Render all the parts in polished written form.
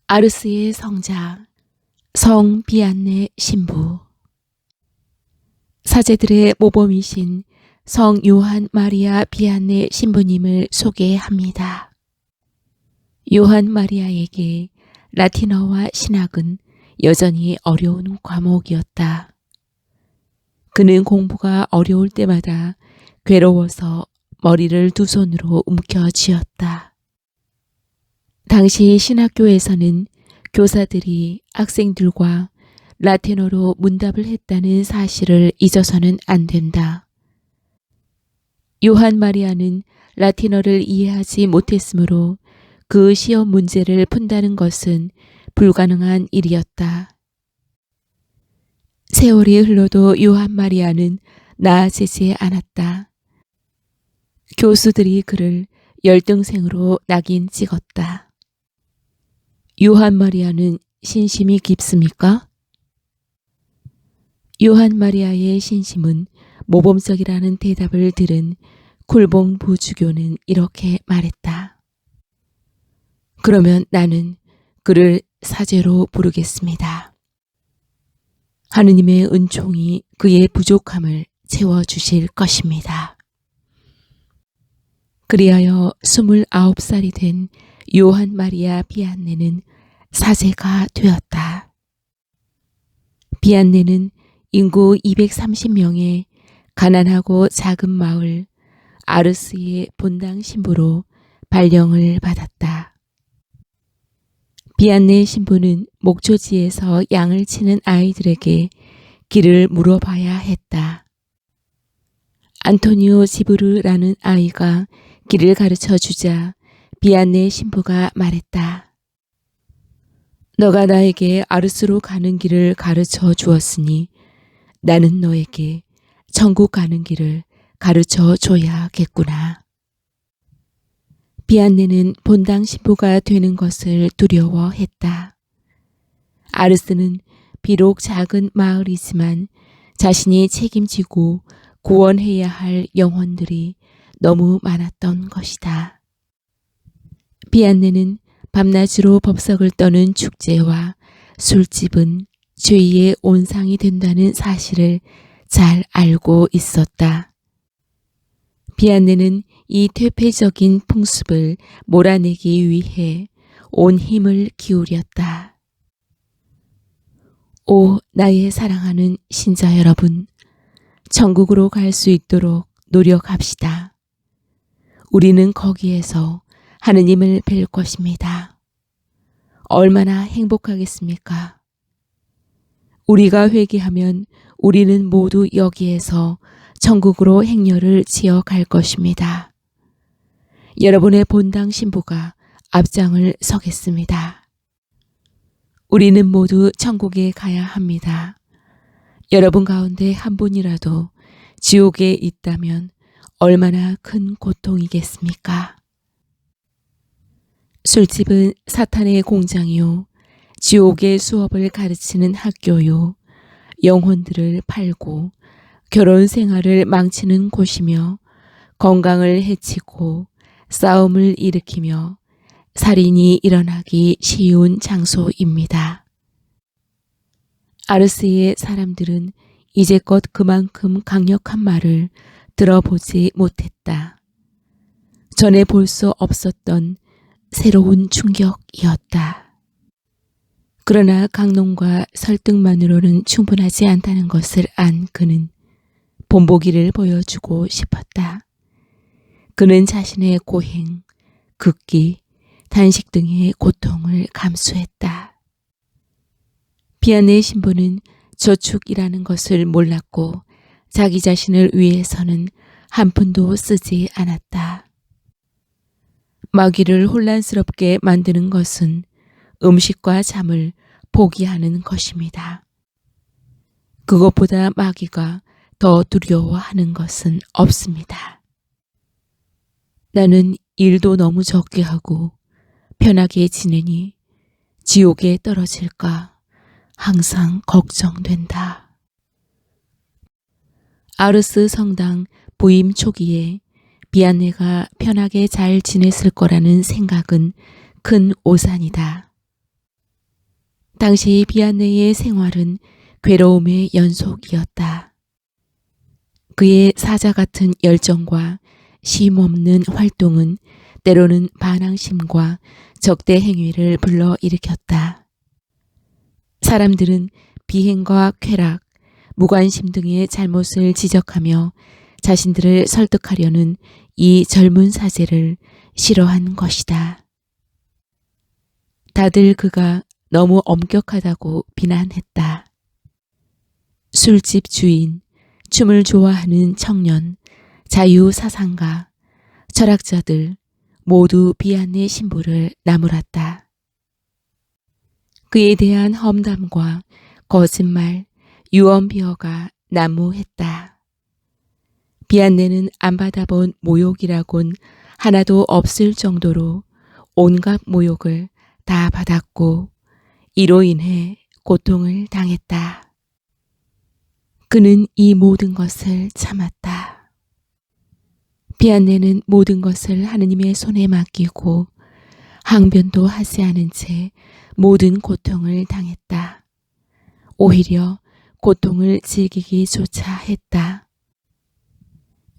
아르스의 성자 성 비안네 신부. 사제들의 모범이신 성 요한 마리아 비안네 신부님을 소개합니다. 요한 마리아에게 라틴어와 신학은 여전히 어려운 과목이었다. 그는 공부가 어려울 때마다 괴로워서 머리를 두 손으로 움켜쥐었다. 당시 신학교에서는 교사들이 학생들과 라틴어로 문답을 했다는 사실을 잊어서는 안 된다. 요한 마리아는 라틴어를 이해하지 못했으므로 그 시험 문제를 푼다는 것은 불가능한 일이었다. 세월이 흘러도 요한 마리아는 나아지지 않았다. 교수들이 그를 열등생으로 낙인 찍었다. 요한 마리아는 신심이 깊습니까? 요한 마리아의 신심은 모범적이라는 대답을 들은 쿨봉 부주교는 이렇게 말했다. 그러면 나는 그를 사제로 부르겠습니다. 하느님의 은총이 그의 부족함을 채워주실 것입니다. 그리하여 29살이 된 요한 마리아 비안네는 사제가 되었다. 비안네는 인구 230명의 가난하고 작은 마을 아르스의 본당 신부로 발령을 받았다. 비안네 신부는 목초지에서 양을 치는 아이들에게 길을 물어봐야 했다. 안토니오 지브르라는 아이가 길을 가르쳐 주자 비안네 신부가 말했다. 너가 나에게 아르스로 가는 길을 가르쳐 주었으니 나는 너에게 천국 가는 길을 가르쳐 줘야겠구나. 비안네는 본당 신부가 되는 것을 두려워했다. 아르스는 비록 작은 마을이지만 자신이 책임지고 구원해야 할 영혼들이 너무 많았던 것이다. 비안네는 밤낮으로 법석을 떠는 축제와 술집은 죄의 온상이 된다는 사실을 잘 알고 있었다. 비안네는 이 퇴폐적인 풍습을 몰아내기 위해 온 힘을 기울였다. 오, 나의 사랑하는 신자 여러분, 천국으로 갈 수 있도록 노력합시다. 우리는 거기에서 하느님을 뵐 것입니다. 얼마나 행복하겠습니까? 우리가 회개하면 우리는 모두 여기에서 천국으로 행렬을 지어 갈 것입니다. 여러분의 본당 신부가 앞장을 서겠습니다. 우리는 모두 천국에 가야 합니다. 여러분 가운데 한 분이라도 지옥에 있다면 얼마나 큰 고통이겠습니까? 술집은 사탄의 공장이요, 지옥의 수업을 가르치는 학교요, 영혼들을 팔고 결혼 생활을 망치는 곳이며 건강을 해치고 싸움을 일으키며 살인이 일어나기 쉬운 장소입니다. 아르스의 사람들은 이제껏 그만큼 강력한 말을 들어보지 못했다. 전에 볼 수 없었던 새로운 충격이었다. 그러나 강론과 설득만으로는 충분하지 않다는 것을 안 그는 본보기를 보여주고 싶었다. 그는 자신의 고행, 극기, 단식 등의 고통을 감수했다. 비안네 신부는 저축이라는 것을 몰랐고 자기 자신을 위해서는 한 푼도 쓰지 않았다. 마귀를 혼란스럽게 만드는 것은 음식과 잠을 포기하는 것입니다. 그것보다 마귀가 더 두려워하는 것은 없습니다. 나는 일도 너무 적게 하고 편하게 지내니 지옥에 떨어질까 항상 걱정된다. 아르스 성당 부임 초기에 비안네가 편하게 잘 지냈을 거라는 생각은 큰 오산이다. 당시 비안네의 생활은 괴로움의 연속이었다. 그의 사자 같은 열정과 쉼없는 활동은 때로는 반항심과 적대 행위를 불러일으켰다. 사람들은 비행과 쾌락, 무관심 등의 잘못을 지적하며 자신들을 설득하려는 이 젊은 사제를 싫어한 것이다. 다들 그가 너무 엄격하다고 비난했다. 술집 주인, 춤을 좋아하는 청년, 자유사상가, 철학자들 모두 비안네 신부를 나무랐다. 그에 대한 험담과 거짓말, 유언비어가 난무했다. 비안네는 안 받아본 모욕이라곤 하나도 없을 정도로 온갖 모욕을 다 받았고 이로 인해 고통을 당했다. 그는 이 모든 것을 참았다. 비안네는 모든 것을 하느님의 손에 맡기고 항변도 하지 않은 채 모든 고통을 당했다. 오히려 고통을 즐기기조차 했다.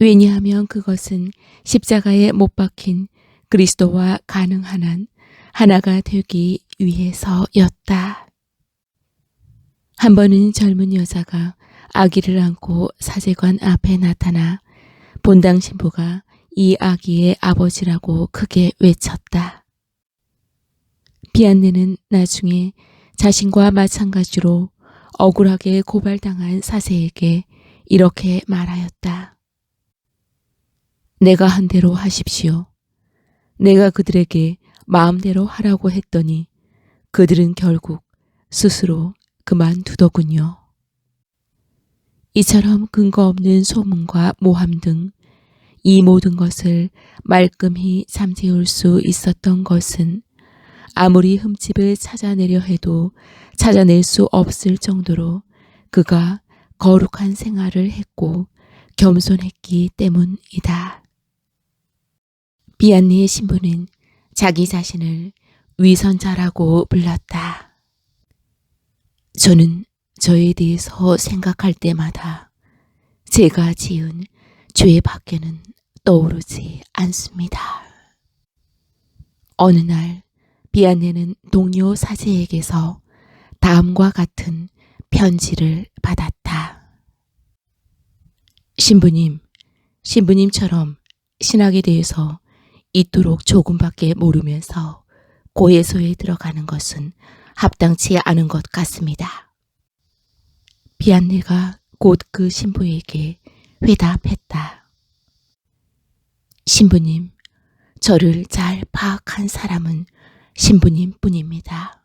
왜냐하면 그것은 십자가에 못 박힌 그리스도와 가능한 한 하나가 되기 위해서였다. 한 번은 젊은 여자가 아기를 안고 사제관 앞에 나타나 본당 신부가 이 아기의 아버지라고 크게 외쳤다. 비안네는 나중에 자신과 마찬가지로 억울하게 고발당한 사제에게 이렇게 말하였다. 내가 한 대로 하십시오. 내가 그들에게 마음대로 하라고 했더니 그들은 결국 스스로 그만두더군요. 이처럼 근거 없는 소문과 모함 등 이 모든 것을 말끔히 잠재울 수 있었던 것은 아무리 흠집을 찾아내려 해도 찾아낼 수 없을 정도로 그가 거룩한 생활을 했고 겸손했기 때문이다. 비안네의 신부는 자기 자신을 위선자라고 불렀다. 저는 저에 대해서 생각할 때마다 제가 지은 죄 밖에는 떠오르지 않습니다. 어느 날 비안네는 동료 사제에게서 다음과 같은 편지를 받았다. 신부님, 신부님처럼 신학에 대해서 이토록 조금밖에 모르면서 고해소에 들어가는 것은 합당치 않은 것 같습니다. 비안네가 곧 그 신부에게 회답했다. 신부님, 저를 잘 파악한 사람은 신부님 뿐입니다.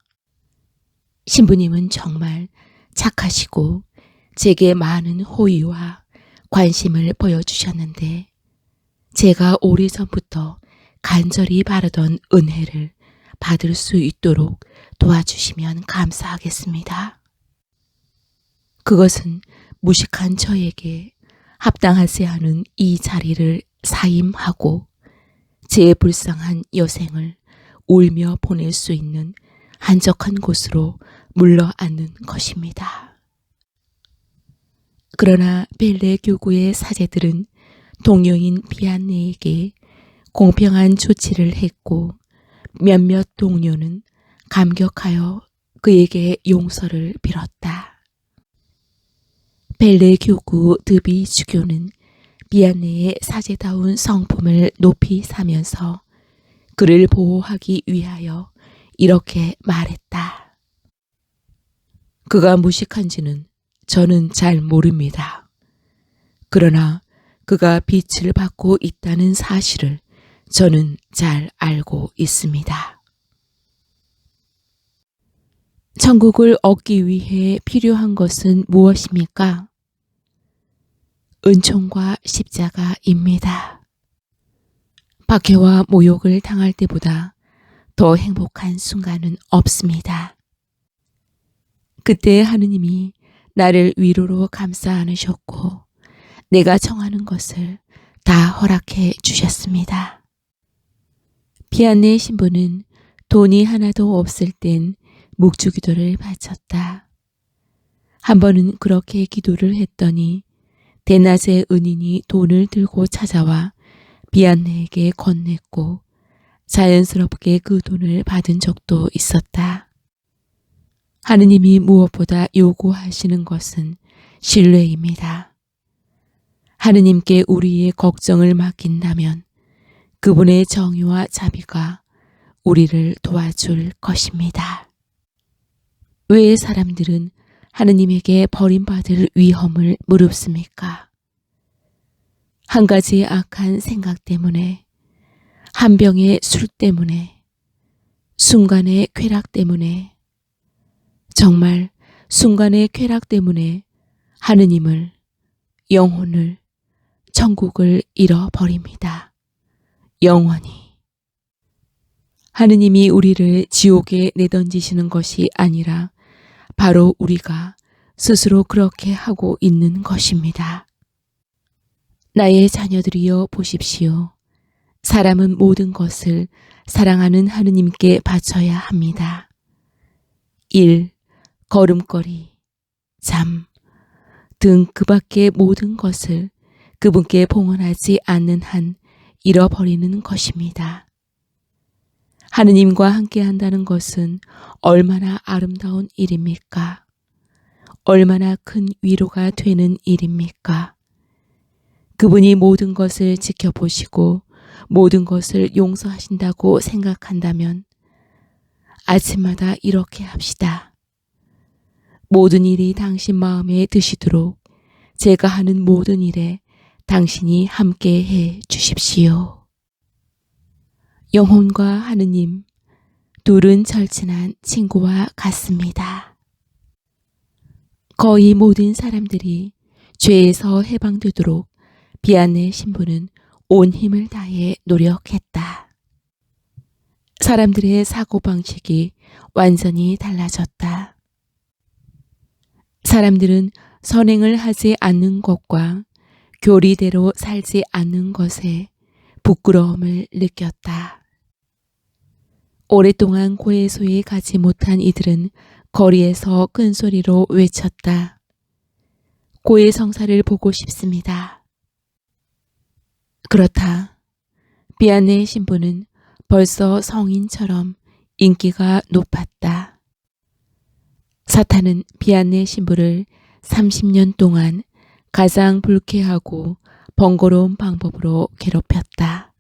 신부님은 정말 착하시고 제게 많은 호의와 관심을 보여주셨는데 제가 오래전부터 간절히 바라던 은혜를 받을 수 있도록 도와주시면 감사하겠습니다. 그것은 무식한 저에게 합당하지 않은 이 자리를 사임하고 제 불쌍한 여생을 울며 보낼 수 있는 한적한 곳으로 물러앉는 것입니다. 그러나 벨레 교구의 사제들은 동료인 비안네에게 공평한 조치를 했고 몇몇 동료는 감격하여 그에게 용서를 빌었다. 벨레 교구 드비 주교는 비안네의 사제다운 성품을 높이 사면서 그를 보호하기 위하여 이렇게 말했다. 그가 무식한지는 저는 잘 모릅니다. 그러나 그가 빛을 받고 있다는 사실을 저는 잘 알고 있습니다. 천국을 얻기 위해 필요한 것은 무엇입니까? 은총과 십자가입니다. 박해와 모욕을 당할 때보다 더 행복한 순간은 없습니다. 그때 하느님이 나를 위로로 감싸 안으셨고 내가 청하는 것을 다 허락해 주셨습니다. 비안네 신부는 돈이 하나도 없을 땐 묵주기도를 바쳤다. 한 번은 그렇게 기도를 했더니 대낮에 은인이 돈을 들고 찾아와 비안네에게 건넸고 자연스럽게 그 돈을 받은 적도 있었다. 하느님이 무엇보다 요구하시는 것은 신뢰입니다. 하느님께 우리의 걱정을 맡긴다면 그분의 정의와 자비가 우리를 도와줄 것입니다. 왜 사람들은 하느님에게 버림받을 위험을 무릅습니까? 한 가지 악한 생각 때문에, 한 병의 술 때문에, 순간의 쾌락 때문에, 정말 순간의 쾌락 때문에 하느님을, 영혼을, 천국을 잃어버립니다. 영원히. 하느님이 우리를 지옥에 내던지시는 것이 아니라 바로 우리가 스스로 그렇게 하고 있는 것입니다. 나의 자녀들이여 보십시오. 사람은 모든 것을 사랑하는 하느님께 바쳐야 합니다. 일, 걸음걸이, 잠 등 그 밖의 모든 것을 그분께 봉헌하지 않는 한 잃어버리는 것입니다. 하느님과 함께 한다는 것은 얼마나 아름다운 일입니까? 얼마나 큰 위로가 되는 일입니까? 그분이 모든 것을 지켜보시고 모든 것을 용서하신다고 생각한다면 아침마다 이렇게 합시다. 모든 일이 당신 마음에 드시도록 제가 하는 모든 일에 당신이 함께 해 주십시오. 영혼과 하느님, 둘은 절친한 친구와 같습니다. 거의 모든 사람들이 죄에서 해방되도록 비안네 신부는 온 힘을 다해 노력했다. 사람들의 사고방식이 완전히 달라졌다. 사람들은 선행을 하지 않는 것과 교리대로 살지 않는 것에 부끄러움을 느꼈다. 오랫동안 고해소에 가지 못한 이들은 거리에서 큰 소리로 외쳤다. 고해 성사를 보고 싶습니다. 그렇다. 비안네 신부는 벌써 성인처럼 인기가 높았다. 사탄은 비안네 신부를 30년 동안 가장 불쾌하고 번거로운 방법으로 괴롭혔다.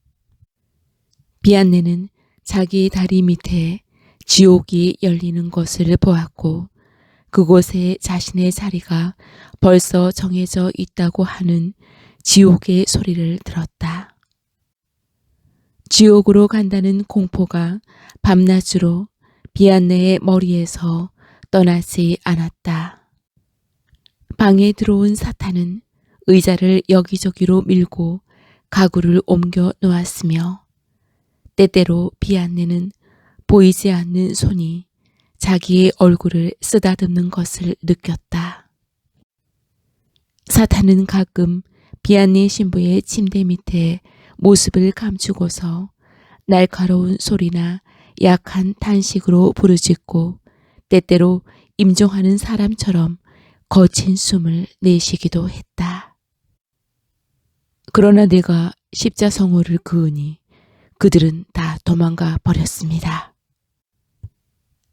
비안네는 자기 다리 밑에 지옥이 열리는 것을 보았고 그곳에 자신의 자리가 벌써 정해져 있다고 하는 지옥의 소리를 들었다. 지옥으로 간다는 공포가 밤낮으로 비안네의 머리에서 떠나지 않았다. 방에 들어온 사탄은 의자를 여기저기로 밀고 가구를 옮겨 놓았으며 때때로 비안네는 보이지 않는 손이 자기의 얼굴을 쓰다듬는 것을 느꼈다. 사탄은 가끔 비안네 신부의 침대 밑에 모습을 감추고서 날카로운 소리나 약한 탄식으로 부르짖고 때때로 임종하는 사람처럼 거친 숨을 내쉬기도 했다. 그러나 내가 십자성호를 그으니 그들은 다 도망가 버렸습니다.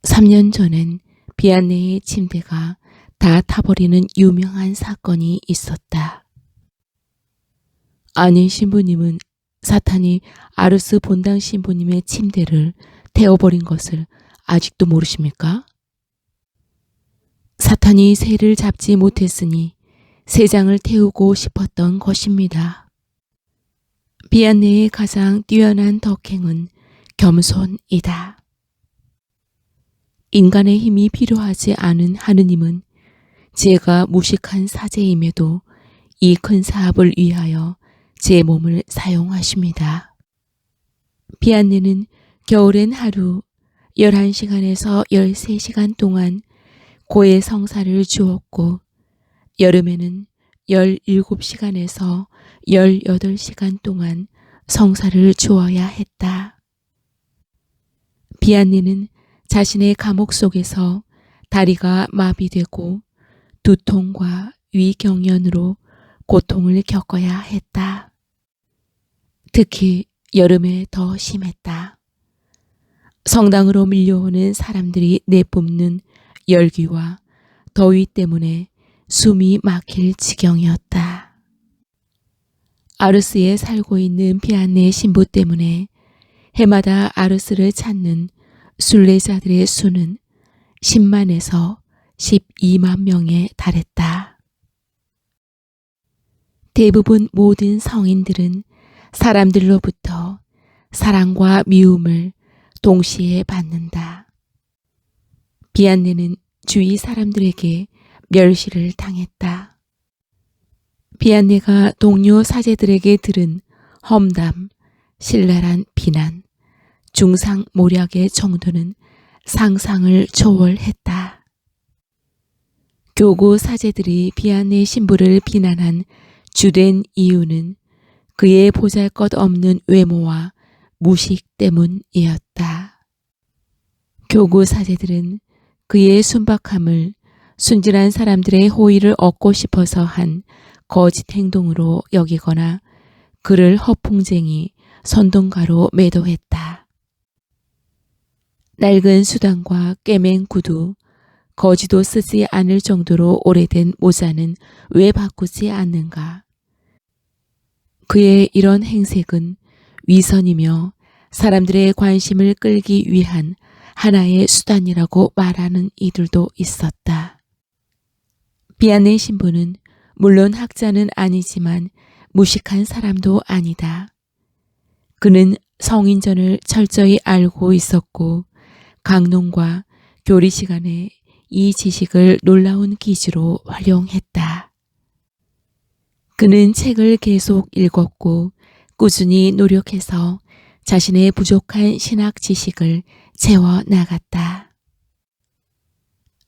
3년 전엔 비안네의 침대가 다 타버리는 유명한 사건이 있었다. 아니 신부님은 사탄이 아르스 본당 신부님의 침대를 태워버린 것을 아직도 모르십니까? 사탄이 새를 잡지 못했으니 새장을 태우고 싶었던 것입니다. 비안네의 가장 뛰어난 덕행은 겸손이다. 인간의 힘이 필요하지 않은 하느님은 제가 무식한 사제임에도 이 큰 사업을 위하여 제 몸을 사용하십니다. 비안네는 겨울엔 하루 11시간에서 13시간 동안 고해 성사를 주었고 여름에는 17시간에서 18시간 동안 성사를 주어야 했다. 비안네는 자신의 감옥 속에서 다리가 마비되고 두통과 위경련으로 고통을 겪어야 했다. 특히 여름에 더 심했다. 성당으로 밀려오는 사람들이 내뿜는 열기와 더위 때문에 숨이 막힐 지경이었다. 아르스에 살고 있는 비안네 신부 때문에 해마다 아르스를 찾는 순례자들의 수는 10만에서 12만 명에 달했다. 대부분 모든 성인들은 사람들로부터 사랑과 미움을 동시에 받는다. 비안네는 주위 사람들에게 멸시를 당했다. 비안네가 동료 사제들에게 들은 험담, 신랄한 비난, 중상모략의 정도는 상상을 초월했다. 교구 사제들이 비안네 신부를 비난한 주된 이유는 그의 보잘것없는 외모와 무식 때문이었다. 교구 사제들은 그의 순박함을 순진한 사람들의 호의를 얻고 싶어서 한 거짓 행동으로 여기거나 그를 허풍쟁이, 선동가로 매도했다. 낡은 수단과 꿰맨 구두, 거지도 쓰지 않을 정도로 오래된 모자는 왜 바꾸지 않는가? 그의 이런 행색은 위선이며 사람들의 관심을 끌기 위한 하나의 수단이라고 말하는 이들도 있었다. 비안네 신부는 물론 학자는 아니지만 무식한 사람도 아니다. 그는 성인전을 철저히 알고 있었고 강론과 교리 시간에 이 지식을 놀라운 기주로 활용했다. 그는 책을 계속 읽었고 꾸준히 노력해서 자신의 부족한 신학 지식을 채워 나갔다.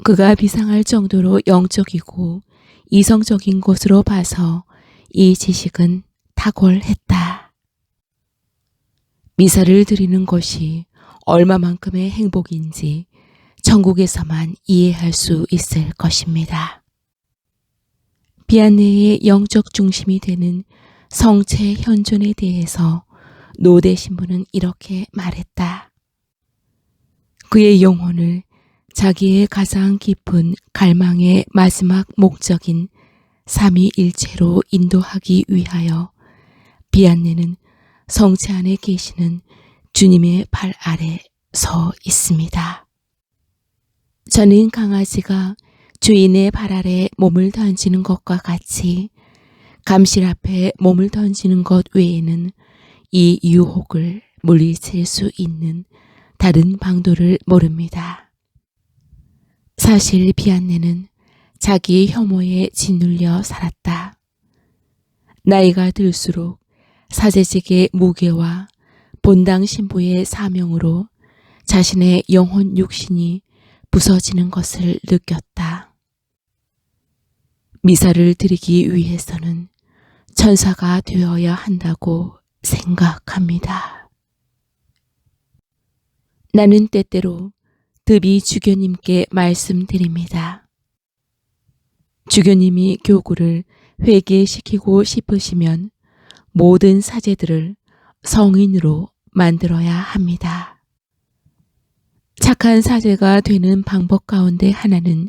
그가 비상할 정도로 영적이고 이성적인 것으로 봐서 이 지식은 탁월했다. 미사를 드리는 것이 얼마만큼의 행복인지 천국에서만 이해할 수 있을 것입니다. 비안네의 영적 중심이 되는 성체 현존에 대해서 노대 신부는 이렇게 말했다. 그의 영혼을 자기의 가장 깊은 갈망의 마지막 목적인 삼위일체로 인도하기 위하여 비안네는 성체 안에 계시는 주님의 발 아래 서 있습니다. 저는 강아지가 주인의 발 아래 몸을 던지는 것과 같이 감실 앞에 몸을 던지는 것 외에는 이 유혹을 물리칠 수 있는 다른 방도를 모릅니다. 사실 비안네는 자기의 혐오에 짓눌려 살았다. 나이가 들수록 사제직의 무게와 본당 신부의 사명으로 자신의 영혼 육신이 부서지는 것을 느꼈다. 미사를 드리기 위해서는 천사가 되어야 한다고 생각합니다. 나는 때때로 드비 주교님께 말씀드립니다. 주교님이 교구를 회개시키고 싶으시면 모든 사제들을 성인으로 만들어야 합니다. 착한 사제가 되는 방법 가운데 하나는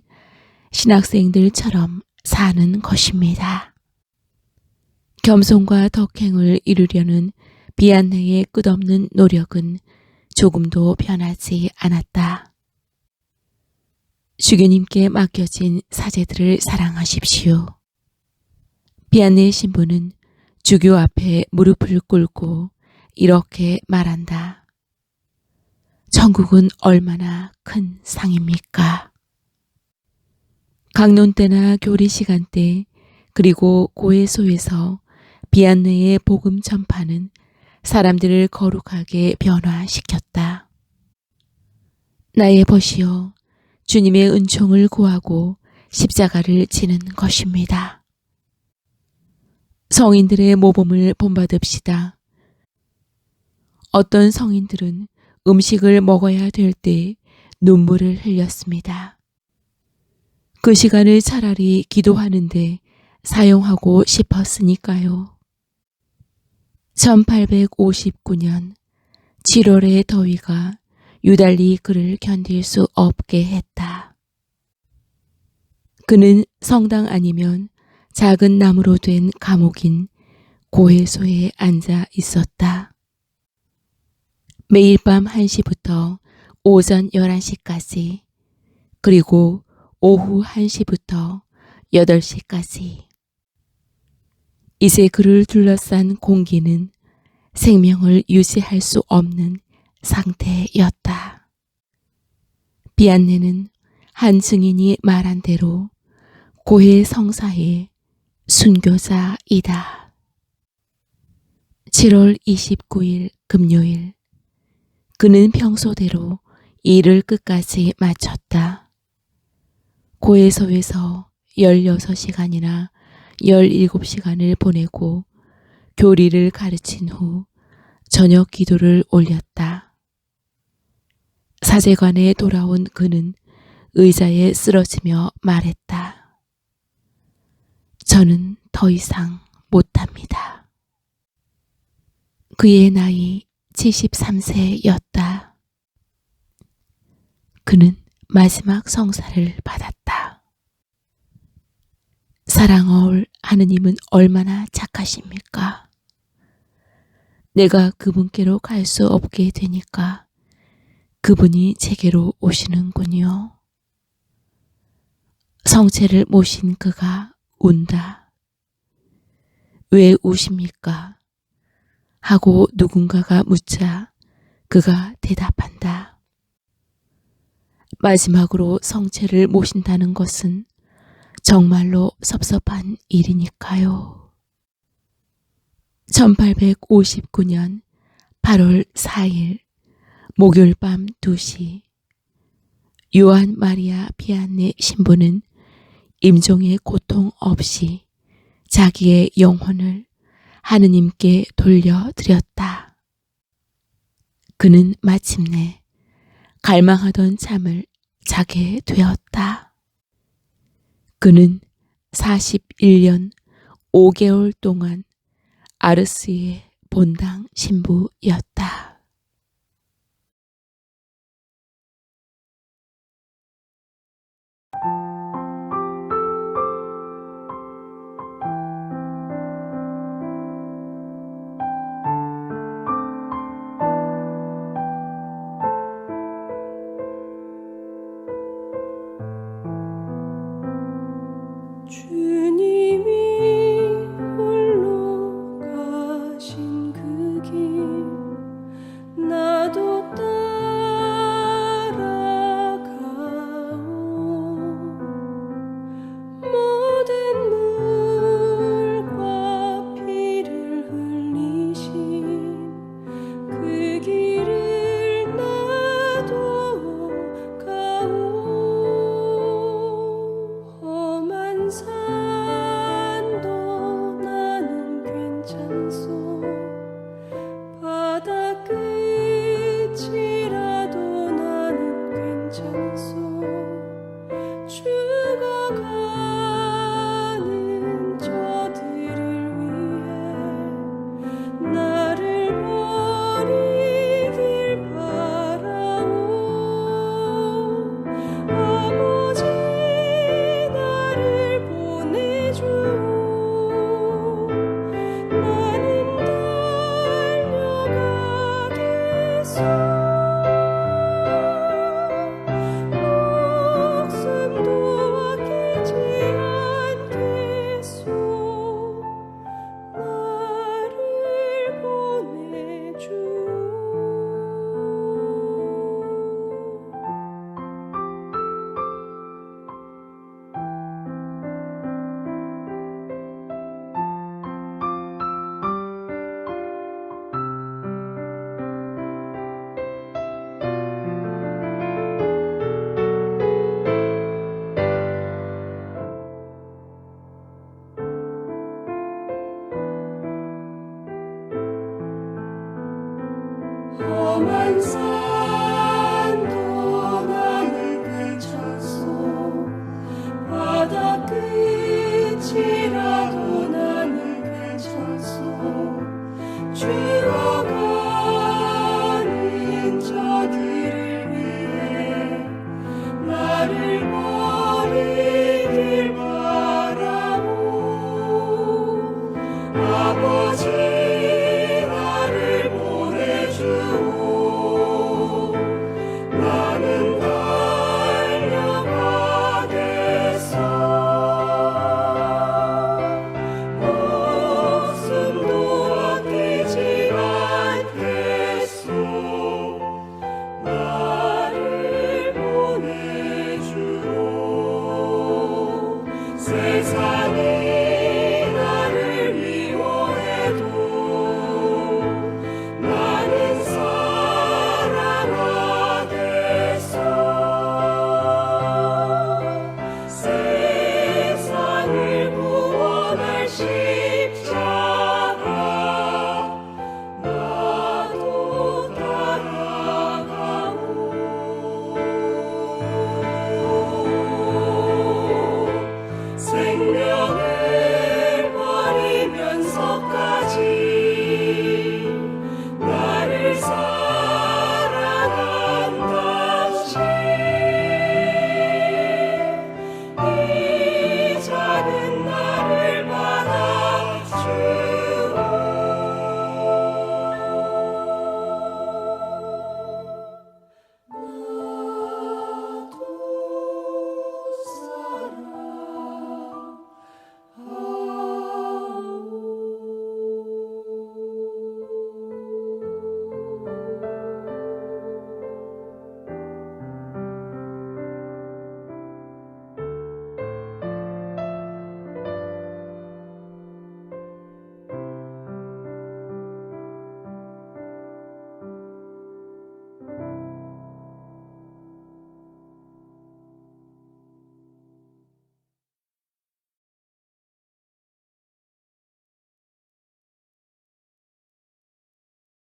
신학생들처럼 사는 것입니다. 겸손과 덕행을 이루려는 비안네의 끝없는 노력은 조금도 변하지 않았다. 주교님께 맡겨진 사제들을 사랑하십시오. 비안네 신부는 주교 앞에 무릎을 꿇고 이렇게 말한다. 천국은 얼마나 큰 상입니까? 강론 때나 교리 시간 때 그리고 고해소에서 비안네의 복음 전파는 사람들을 거룩하게 변화시켰다. 나의 벗이여 주님의 은총을 구하고 십자가를 지는 것입니다. 성인들의 모범을 본받읍시다. 어떤 성인들은 음식을 먹어야 될 때 눈물을 흘렸습니다. 그 시간을 차라리 기도하는데 사용하고 싶었으니까요. 1859년 7월의 더위가 유달리 그를 견딜 수 없게 했다. 그는 성당 아니면 작은 나무로 된 감옥인 고해소에 앉아 있었다. 매일 밤 1시부터 오전 11시까지, 그리고 오후 1시부터 8시까지. 이제 그를 둘러싼 공기는 생명을 유지할 수 없는 상태였다. 비안네는 한 증인이 말한 대로 고해 성사의 순교자이다. 7월 29일 금요일, 그는 평소대로 일을 끝까지 마쳤다. 고해소에서 16시간이나 17시간을 보내고 교리를 가르친 후 저녁 기도를 올렸다. 사제관에 돌아온 그는 의자에 쓰러지며 말했다. 저는 더 이상 못합니다. 그의 나이 73세였다. 그는 마지막 성사를 받았다. 사랑하올 하느님은 얼마나 착하십니까? 내가 그분께로 갈 수 없게 되니까 그분이 제게로 오시는군요. 성체를 모신 그가 운다. 왜 우십니까? 하고 누군가가 묻자 그가 대답한다. 마지막으로 성체를 모신다는 것은 정말로 섭섭한 일이니까요. 1859년 8월 4일 목요일 밤 2시, 요한 마리아 비안네 신부는 임종의 고통 없이 자기의 영혼을 하느님께 돌려드렸다. 그는 마침내 갈망하던 잠을 자게 되었다. 그는 41년 5개월 동안 아르스의 본당 신부였다.